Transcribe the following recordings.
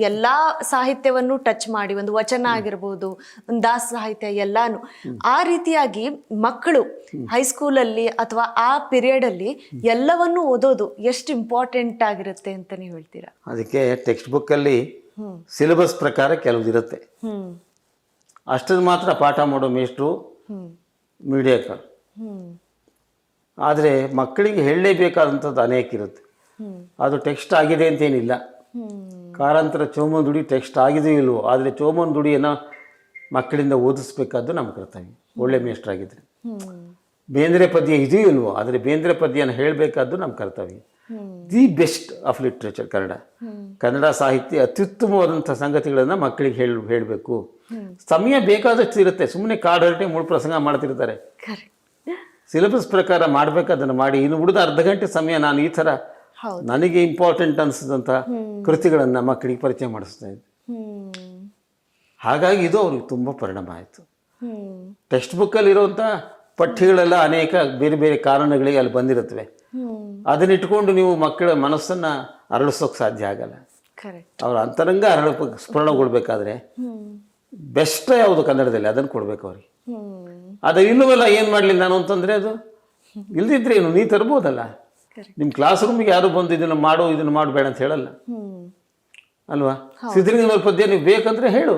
ಎಲ್ಲಾ ಸಾಹಿತ್ಯವನ್ನು ಟಚ್ ಮಾಡಿ, ಒಂದು ವಚನ ಆಗಿರ್ಬೋದು, ಒಂದು ದಾಸ ಸಾಹಿತ್ಯ ಎಲ್ಲಾನು ಆ ರೀತಿಯಾಗಿ ಮಕ್ಕಳು ಹೈಸ್ಕೂಲಲ್ಲಿ ಅಥವಾ ಆ ಪೀರಿಯಡ್ ಅಲ್ಲಿ ಎಲ್ಲವನ್ನೂ ಓದೋದು ಎಷ್ಟು ಇಂಪಾರ್ಟೆಂಟ್ ಆಗಿರುತ್ತೆ ಅಂತ ನೀವು ಹೇಳ್ತೀರಾ? ಅದಕ್ಕೆ ಟೆಕ್ಸ್ಟ್ ಬುಕ್ಕಲ್ಲಿ ಸಿಲೆಬಸ್ ಪ್ರಕಾರ ಕೆಲವ್ದು ಇರುತ್ತೆ, ಅಷ್ಟನ್ನು ಮಾತ್ರ ಪಾಠ ಮಾಡೋ ಮೇಷ್ಟ್ರು ಮೀಡಿಯಾಕರ್. ಆದರೆ ಮಕ್ಕಳಿಗೆ ಹೇಳಲೇಬೇಕಾದಂಥದ್ದು ಅನೇಕ ಇರುತ್ತೆ. ಅದು ಟೆಕ್ಸ್ಟ್ ಆಗಿದೆ ಅಂತೇನಿಲ್ಲ, ಕಾರಂತರ ಚೋಮನದುಡಿ ಟೆಕ್ಸ್ಟ್ ಆಗಿದೆಯೋ ಇಲ್ವೋ, ಆದರೆ ಚೋಮನದುಡಿಯನ್ನು ಮಕ್ಕಳಿಂದ ಓದಿಸ್ಬೇಕಾದ್ದು ನಮ್ಮ ಕರ್ತವ್ಯ, ಒಳ್ಳೆ ಮೇಷ್ಟ್ರಾಗಿದ್ದರೆ. ಬೇಂದ್ರೆ ಪದ್ಯ ಇದೆಯೋ ಇಲ್ವೋ, ಆದರೆ ಬೇಂದ್ರೆ ಪದ್ಯನ ಹೇಳಬೇಕಾದ್ದು ನಮ್ಮ ಕರ್ತವ್ಯ. The best of literature Kannada. Kannada ಸಾಹಿತ್ಯ ಅತ್ಯುತ್ತಮವಾದಂಥ ಸಂಗತಿಗಳನ್ನು ಮಕ್ಕಳಿಗೆ ಹೇಳಬೇಕು. ಸಮಯ ಬೇಕಾದಷ್ಟು ಇರುತ್ತೆ, ಸುಮ್ಮನೆ ಕಾಡು ಹರಟೆ ಮೂಳು ಪ್ರಸಂಗ ಮಾಡ್ತಿರ್ತಾರೆ. ಸಿಲೆಬಸ್ ಪ್ರಕಾರ ಮಾಡಬೇಕಾದನ್ನು ಮಾಡಿ, ಇನ್ನು ಉಳಿದ ಅರ್ಧ ಗಂಟೆ ಸಮಯ ನಾನು ಈ ಥರ ನನಗೆ ಇಂಪಾರ್ಟೆಂಟ್ ಅನಿಸಿದಂಥ ಕೃತಿಗಳನ್ನು ಮಕ್ಕಳಿಗೆ ಪರಿಚಯ ಮಾಡಿಸ್ತಾ ಇದ್ದೆ. ಹಾಗಾಗಿ ಇದು ಅವ್ರಿಗೆ ತುಂಬ ಪರಿಣಾಮ ಆಯಿತು. ಟೆಕ್ಸ್ಟ್ ಬುಕ್ಕಲ್ಲಿರುವಂಥ ಪಠ್ಯಗಳೆಲ್ಲ ಅನೇಕ ಬೇರೆ ಬೇರೆ ಕಾರಣಗಳಿಗೆ ಅಲ್ಲಿ ಬಂದಿರುತ್ತವೆ. ಅದನ್ನಿಟ್ಕೊಂಡು ನೀವು ಮಕ್ಕಳ ಮನಸ್ಸನ್ನು ಅರಳಿಸೋಕೆ ಸಾಧ್ಯ ಆಗಲ್ಲ. ಅವ್ರ ಅಂತರಂಗ ಸ್ಫುರಣಗೊಳ್ಬೇಕಾದ್ರೆ ಬೆಸ್ಟ್ ಯಾವುದು ಕನ್ನಡದಲ್ಲಿ ಅದನ್ನು ಕೊಡ್ಬೇಕು ಅವ್ರಿಗೆ. ಅದು ಇಲ್ಲವಲ್ಲ, ಏನು ಮಾಡಲಿ ನಾನು ಅಂತಂದರೆ, ಅದು ಇಲ್ದಿದ್ರೆ ಏನು ನೀ ತರ್ಬೋದಲ್ಲ. ನಿಮ್ಮ ಕ್ಲಾಸ್ ರೂಮಿಗೆ ಯಾರು ಬಂದು ಇದನ್ನು ಮಾಡಬೇಡ ಅಂತ ಹೇಳಲ್ಲ ಅಲ್ವಾ? ಸಿದ್ಧಲಿಂಗನ ಪದ್ಯ ನೀವು ಬೇಕಂದ್ರೆ ಹೇಳು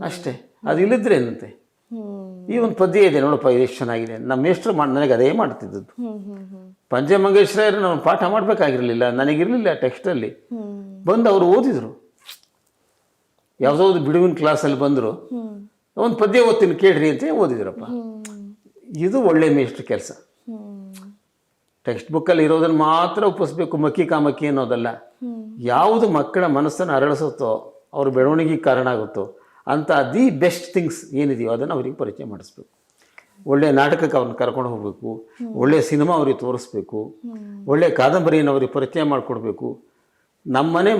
ಅಷ್ಟೇ, ಅದು ಇಲ್ಲಿದ್ರೆ ಏನಂತೆ. ಈ ಒಂದು ಪದ್ಯ ಇದೆ ನೋಡಪ್ಪ, ಎಷ್ಟು ಚೆನ್ನಾಗಿದೆ, ನಮ್ಮ ಮೇಷ್ಟ್ರು ನನಗೆ ಅದೇ ಮಾಡ್ತಿದ್ದದ್ದು. ಪಂಚಮಂಗೇಶ್ವರ ನಾವು ಪಾಠ ಮಾಡಬೇಕಾಗಿರಲಿಲ್ಲ, ನನಗಿರಲಿಲ್ಲ ಟೆಕ್ಸ್ಟಲ್ಲಿ. ಬಂದು ಅವರು ಓದಿದರು, ಯಾವುದೋ ಒಂದು ಬಿಡುವಿನ ಕ್ಲಾಸಲ್ಲಿ ಬಂದರು, ಒಂದು ಪದ್ಯ ಓದ್ತೀನಿ ಕೇಳ್ರಿ ಅಂತ ಓದಿದ್ರಪ್ಪ. ಇದು ಒಳ್ಳೆ ಮೇಷ್ಟ್ರ ಕೆಲಸ. ಟೆಕ್ಸ್ಟ್ ಬುಕ್ಕಲ್ಲಿ ಇರೋದನ್ನು ಮಾತ್ರ ಒಪ್ಪಿಸ್ಬೇಕು, ಮಕ್ಕಿ ಕಾಮಕ್ಕಿ ಅನ್ನೋದಲ್ಲ. ಯಾವುದು ಮಕ್ಕಳ ಮನಸ್ಸನ್ನು ಅರಳಿಸುತ್ತೋ, ಅವ್ರ ಬೆಳವಣಿಗೆಗೆ ಕಾರಣ ಆಗುತ್ತೋ ಅಂತ ದಿ ಬೆಸ್ಟ್ ಥಿಂಗ್ಸ್ ಏನಿದೆಯೋ ಅದನ್ನು ಅವ್ರಿಗೆ ಪರಿಚಯ ಮಾಡಿಸ್ಬೇಕು. ಒಳ್ಳೆಯ ನಾಟಕಕ್ಕೆ ಅವ್ರನ್ನ ಕರ್ಕೊಂಡು ಹೋಗಬೇಕು, ಒಳ್ಳೆಯ ಸಿನಿಮಾ ಅವ್ರಿಗೆ ತೋರಿಸ್ಬೇಕು, ಒಳ್ಳೆಯ ಕಾದಂಬರಿಯನ್ನು ಅವ್ರಿಗೆ ಪರಿಚಯ ಮಾಡಿಕೊಡ್ಬೇಕು. ನಮ್ಮನೆ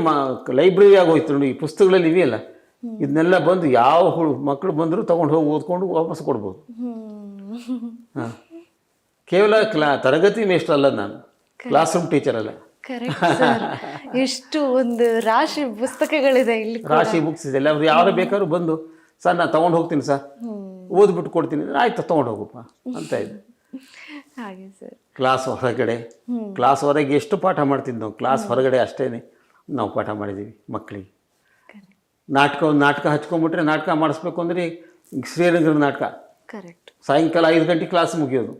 ಲೈಬ್ರರಿ ಆಗೋಯ್ತು ನೋಡಿ, ಈ ಪುಸ್ತಕಗಳಲ್ಲಿ ಇವೆಯಲ್ಲ, ಇದನ್ನೆಲ್ಲ ಬಂದು ಯಾವ ಮಕ್ಕಳು ಬಂದರೂ ತೊಗೊಂಡು ಹೋಗಿ ಓದ್ಕೊಂಡು ವಾಪಸ್ ಕೊಡ್ಬೋದು. ಹಾಂ, ಕೇವಲ ತರಗತಿ ಮೇಷ್ಟ್ರ ಅಲ್ಲ ನಾನು, ಕ್ಲಾಸ್ ರೂಮ್ ಟೀಚರ್ ಅಲ್ಲ. ಎಷ್ಟು ಒಂದು ರಾಶಿ ಪುಸ್ತಕಗಳಿದೆ ಇಲ್ಲಿ, ರಾಶಿ ಬುಕ್ಸ್ ಇದೆ. ಅವ್ರು ಯಾರು ಬೇಕಾದ್ರೂ ಬಂದು, ಸರ್ ನಾನು ತೊಗೊಂಡು ಹೋಗ್ತೀನಿ ಸರ್, ಓದ್ಬಿಟ್ಟು ಕೊಡ್ತೀನಿ, ಆಯ್ತು ತೊಗೊಂಡು ಹೋಗಪ್ಪ ಅಂತ ಇದೆ. ಹಾಗೆ ಸರ್, ಕ್ಲಾಸ್ ಹೊರಗೆ ಎಷ್ಟು ಪಾಠ ಮಾಡ್ತಿದ್ದು ನಾವು, ಕ್ಲಾಸ್ ಹೊರಗಡೆ ಅಷ್ಟೇ ನಾವು ಪಾಠ ಮಾಡಿದ್ದೀವಿ ಮಕ್ಕಳಿಗೆ. ನಾಟಕ ಹಚ್ಕೊಂಡ್ಬಿಟ್ರೆ, ನಾಟಕ ಮಾಡಿಸ್ಬೇಕು ಅಂದರೆ ಶ್ರೀರಂಗರ ನಾಟಕ ಸಾಯಂಕಾಲ 5 ಗಂಟೆ ಕ್ಲಾಸ್ ಮುಗಿಯೋದು,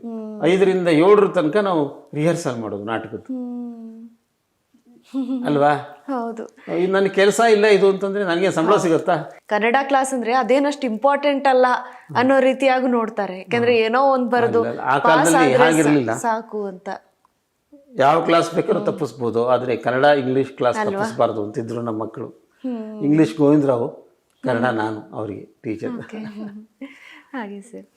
5ರಿಂದ 7 ತನಕ ನಾವು ರಿಹರ್ಸಲ್ ಮಾಡೋದು ನಾಟಕದ್ದು ಅಲ್ವಾ? ಹೌದು. ನನ್ನ ಕೆಲಸ ಇಲ್ಲ ಇದು ಅಂತಂದ್ರೆ ನನಗೆ ಸಂಬಳ ಸಿಗುತ್ತಾ? ಕನ್ನಡ ಕ್ಲಾಸ್ ಅಂದ್ರೆ ಅದೇನಷ್ಟು ಇಂಪಾರ್ಟೆಂಟ್ ಅಲ್ಲ ಅನ್ನೋ ರೀತಿಯಾಗಿ ನೋಡ್ತಾರೆ. ಯಾಕಂದ್ರೆ ಏನೋ ಒಂದು ಬರೋದು ಆ ಕಾಲದಲ್ಲಿ ಹಾಗಿರ್ಲಿಲ್ಲ, ಸಾಕು ಅಂತ. ಯಾವ ಕ್ಲಾಸ್ ಬೇಕಾದ್ರೂ ತಪ್ಪಿಸ್ಬೋದು, ಆದ್ರೆ ಕನ್ನಡ ಇಂಗ್ಲಿಷ್ ಕ್ಲಾಸ್ ತಪ್ಪಿಸ್ಬಾರ್ದು ಅಂತಿದ್ರು ನಮ್ಮ ಮಕ್ಕಳು. ಇಂಗ್ಲಿಷ್ ಗೋವಿಂದರಾವ್, ಕನ್ನಡ ನಾನು ಅವರಿಗೆ ಟೀಚರ್. ಹಾಗೆ ಸರ್.